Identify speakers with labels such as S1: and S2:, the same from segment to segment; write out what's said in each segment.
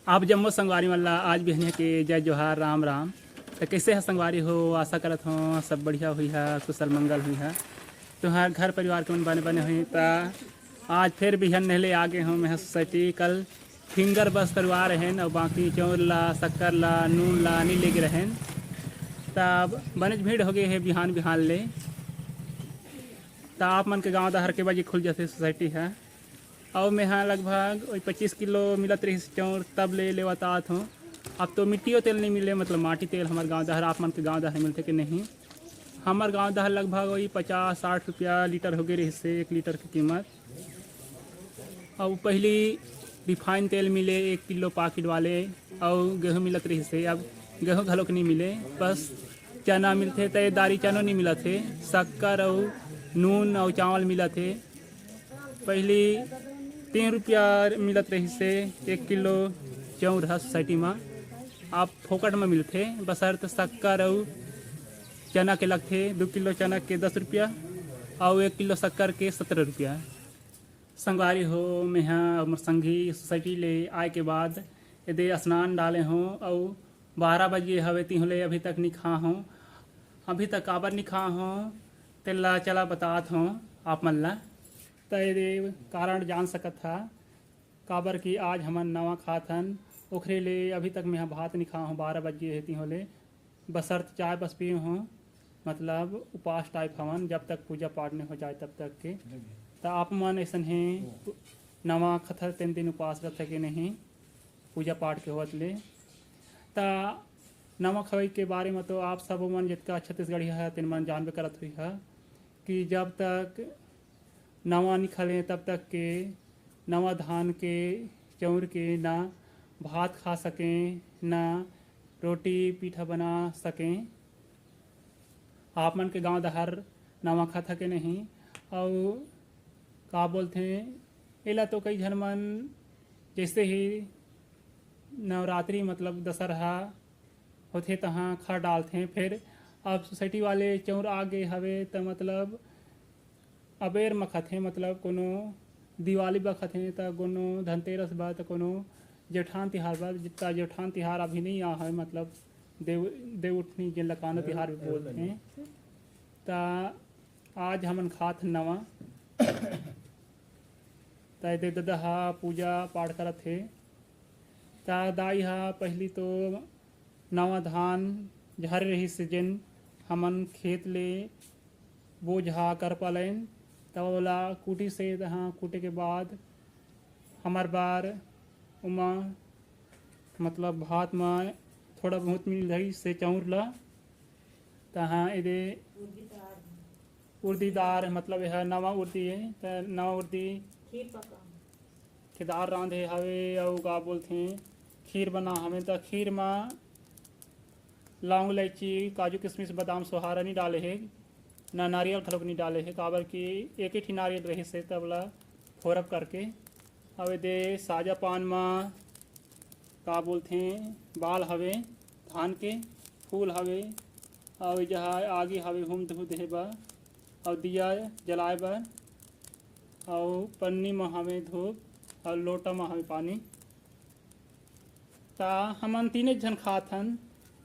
S1: आप जम्मो संगवारी मल्ला आज बिहने के जय जोहार राम राम। तो कैसे है संगवारी हो? आशा करत हो सब बढ़िया हुई है, कुशल मंगल हुई है। तुम्हार घर परिवार के मन बने बने हुई ता आज फिर बिहन नहले आगे हूँ मैं सोसाइटी। कल फिंगर बस करवा रहे हैं और बाकी चौर ला शक्कर ला नून ला नहीं लेके रहें। तब बने भीड़ हो गए है बिहान बिहान ले। तो आप मन के गाँव दहर के बजे खुल जाते सोसाइटी है। और मैं हाँ लगभग 25 किलो मिलत रही चौर तब ले लेवतात हूँ। अब तो मिट्टियों तेल नहीं मिले, मतलब माटी तेल हमारे गांव दहर आप मन के गांव दहर मिलते कि नहीं? हमारे गांव दहर लगभग वही 50-60 रुपया लीटर हो गए रही से 1 लीटर की कीमत। और पहली रिफाइन तेल मिले 1 किलो पाकिट वाले, और गेहूँ मिलत रही से। अब गेहूँ घलोक नहीं मिले, बस चना मिलते थे, दारी चनो नहीं मिला थे, शक्कर और नून और चावल मिला थे। पहली 3 रुपया मिलत रही से 1 किलो चौर है सोसाइटी में। आप फोकट में मिलते बसर शक्कर और चना के लगते 2 किलो चना के 10 रुपया और 1 किलो शक्कर के 17 रुपया। संगवारी हो मैं हाँ संगी सोसाइटी ले आए के बाद यदि स्नान डाले हों और 12 बजे हवे तिहले अभी तक नहीं खा हूँ। अभी तक काबर नहीं खा हूँ तेला चला बतात हूँ आप मन ला। तो ये कारण जान सकत था काबर कि आज हमन नवा खाथन ओखरे ले अभी तक मैं भात नहीं खा हूँ। 12 बजे हेती होले बसर्त चाय बस पिए हूँ, मतलब उपास टाइप हवन जब तक पूजा पाठ नहीं हो जाए तब तक के। तो आप मन ऐसा है नवा खतर 3 दिन उपास रहते कि नहीं पूजा पाठ के होत ले। तो नवा खवाई के बारे में तो आप सब मन जितना छत्तीसगढ़ी है तीन मन जानबे करत हुई है कि जब तक नवा नहीं खले तब तक के नवा धान के चौर के ना भात खा सकें ना रोटी पीठा बना सकें। आप मन के गांव दहर नवा खा था के नहीं? और का बोलते हैं एला तो कई झन मन जैसे ही नवरात्रि मतलब दशहरा होते तहाँ खा डालते हैं। फिर अब सोसाइटी वाले चौर आ गए हवे तो मतलब अबेर में खाते, मतलब कोनो दिवाली बा खाते तो कोनो धनतेरस बा तो कोनो जेठान तिहार बा। जितना जेठान तिहार अभी नहीं आ है, मतलब देव उठनी जिन लकानो तिहार भी बोलते हैं। तो आज हमन खात नवा तय ददहा पूजा पाठ करत थे। ता दाई हा पहली तो नवा धान झर रही से जिन हमन खेत ले बोझा कर पालें तब ओला कूटी से तहाँ कूटे के बाद हमार बार उमा मतलब भात में थोड़ा बहुत मिल रही से चौर ला तहाँ इधे उर्दी दार मतलब यह नवा उर्दी है तो नवा उर्दी के दार रांधे हवे और का बोलते हैं खीर बना हमें। तो खीर में लौंग इलायची काजू किशमिश बादाम सोहारा नहीं डाले है, ना नारियल खलोक नहीं डाले है काबर कि एक ही नारियल रही से तबला फोरप करके। अब दे साजा पान में का बोलते हैं बाल हवे धान के फूल हवे और जहाँ आगे हवे हुम धू दे बा और दिया जलाए बा और पन्नी में हवे धूप और लोटा में हवे पानी। ता हमन 3 जन खाथन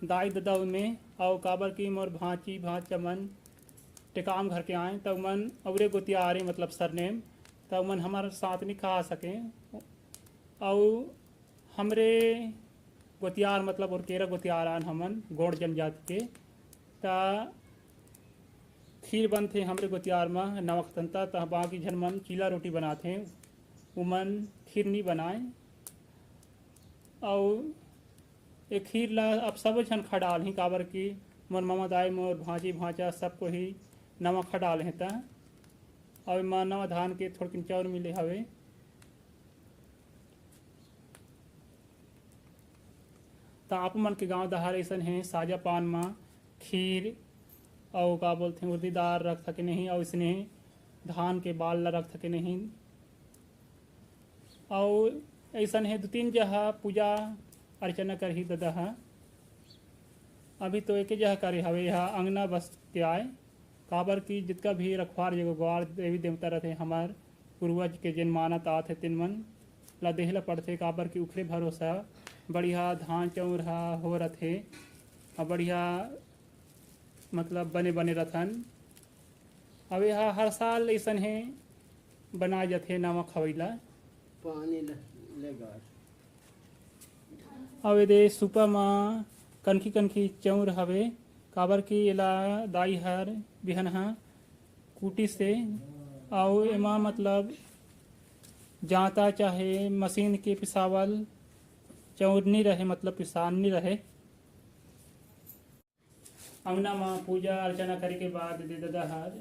S1: दाई ददाऊ में और काबर की मोर भांची भांचा मन टिकाम घर के आए तब मन अवरे गोतिया आ रहे मतलब सरनेम तब मन हमारे साथ नहीं खा सकें। और हमरे गोतियार मतलब और केरा गोतियार आन हमन गोड़ जनजाति के। ता खीर बनते हमरे गोतियार में नवा खतनता तह बाकी झन मन चीला रोटी बनाते उमन खीर नहीं बनाए। और एक खीर ला अब सब झन खा डाल ही काबर की मोर मामा दाई मोर भांजी भांचा सबको ही नवा खा डाल हैं। ता और माँ नवा धान के थोड़किन चाउर मिले हवे। तो आप मन के गांव दहार ऐसा है साजा पान में खीर और का बोलते हैं उर्दी दाल रख सके नहीं और इसने धान के बाल ला रख सके नहीं। और ऐसा है 2-3 जगह पूजा अर्चना कर ही ददा। अभी तो एक जगह करे हवे यहाँ अंगना बस के आए काबर की जितना भी रखवार जगह ग्वार देवी देवता रहते हमार पूर्वज के जिन मानत आते तिन मन ला देहला पड़थे काबर के उखरे भरोसा बढ़िया धान चाउर हा हो रथे और बढ़िया मतलब बने बने रथन। अब यह हर साल ऐसा है बनाए जाते नवा खवैला
S2: पानी लेगा।
S1: अब ये सुपा में कनखी कनखी चाउर हवे काबर की एला दाई हर बिहन हा कूटी से और एमा मतलब जाता चाहे मशीन के पिसावल चाउर नहीं रहे मतलब पिसान नहीं रहे। अंगना में पूजा अर्चना करे के बाद दे दादा हर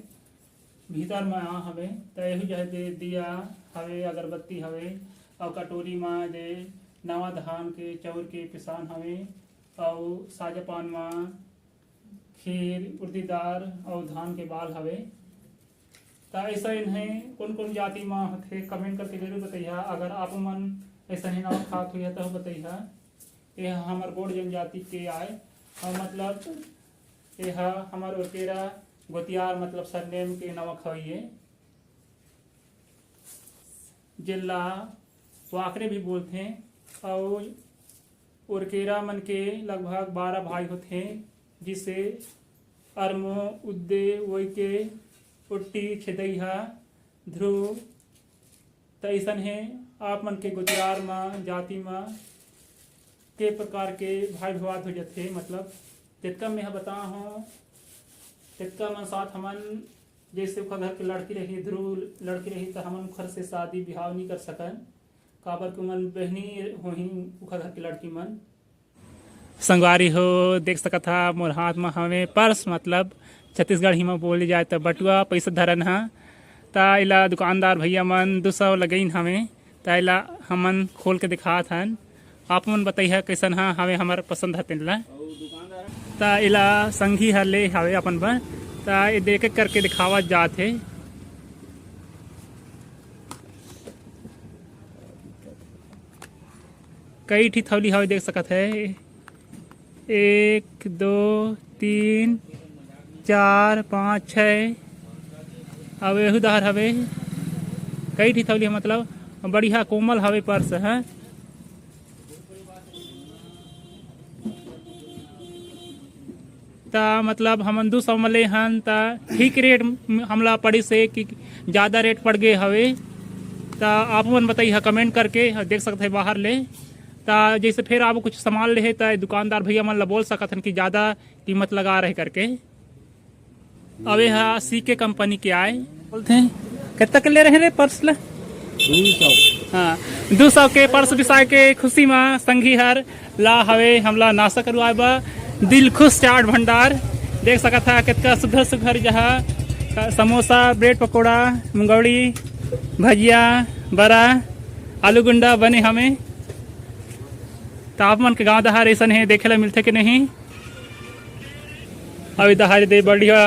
S1: भीतर में आ हवे तो यही जो है दे दिया हवे अगरबत्ती हवे और कटोरी में दे नवा धान के चाउर के पिसान हवे और साजा पान में खीर उड़दी दाल और धान के बाल हवे। तो ऐसा इन्हें कौन कौन जाति में होते कमेंट करके जरूर बताइए। अगर आप मन ऐसा ही नवा खात हुई है तो बताइए। यह हमार गोड़ जनजाति के आए और मतलब यह हमार ओकेरा गोतियार मतलब सरनेम के नवा खवाइए जिला वाकरे भी बोलते हैं। और उरकेरा मन के लगभग 12 भाई होते हैं जिसे अरमो उद्दे वही के उट्टी छेदैहा ध्रुव तो ऐसा है आप मन के गुजरार में जाति में के प्रकार के भाई विवाद हो जाते मतलब तितका में बता हूँ तितका मन साथ हमन जैसे घर के लड़की रही ध्रुव लड़की रही तो हमन घर से शादी बिहाव नहीं कर सकन काबर के मन बहनी हो ही घर की लड़की मन संगवारी हो देख सका था मोर हाथ में हमें पर्स मतलब छत्तीसगढ़ ही में बोली जाए तो बटुआ पैसा धरन हा ताइला दुकानदार भैया मन 200 लगइन हमें ताइला हमन खोल के दिखा हन। आप मन बताइए कैसन हा हमें हमार पसंद हतिन ला ताइला संगी हर ले हवे अपन बर ता ये देख करके दिखावा जात है। कई ठी थौली हवे देख सकत है 1 2 3 4 5 6 अब यही दहर हवे कई ठी थौली मतलब बढ़िया कोमल हवे पर्स है। ता मतलब हमन 200 मले हन ता ठीक रेट हमला पड़ी से कि ज़्यादा रेट पड़ गए हवे ता आप मन बताइए कमेंट करके देख सकते हैं बाहर ले ता जैसे फिर आप कुछ सामान ले ता दुकानदार भैया मन ला बोल सकत हन कि ज़्यादा कीमत लगा रहे करके। अब यह सीके कंपनी के आए बोलते हैं कितना के ले रहे रे पर्स ला
S2: 200
S1: हाँ 200 के पर्स बिसाए के खुशी में संगी हर ला हवे हमला नाश्ता करवाए बा दिल खुश चाट भंडार देख सका था कितना सुघर सुघर जहाँ समोसा ब्रेड पकौड़ा मुंगौड़ी भजिया बड़ा आलू गुंडा बने हमें तापमान के गाँव दहार ऐसा है देखे ला मिलते कि नहीं। अब दहार दे बढ़िया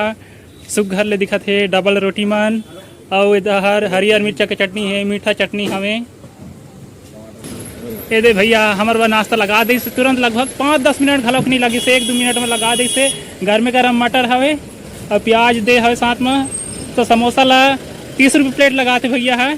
S1: सुघर ले दिखत है डबल रोटी मन और इधर हरियर मिर्चा के चटनी है मीठा चटनी हमें ये दे भैया हमारे बा नाश्ता लगा दी से तुरंत लगभग 5-10 मिनट घलोक नहीं लगी से 1-2 मिनट में लगा दी से घर में गरम मटर हवे और प्याज दे हवे साथ में तो समोसा ला 30 रुपये प्लेट लगाते भैया है।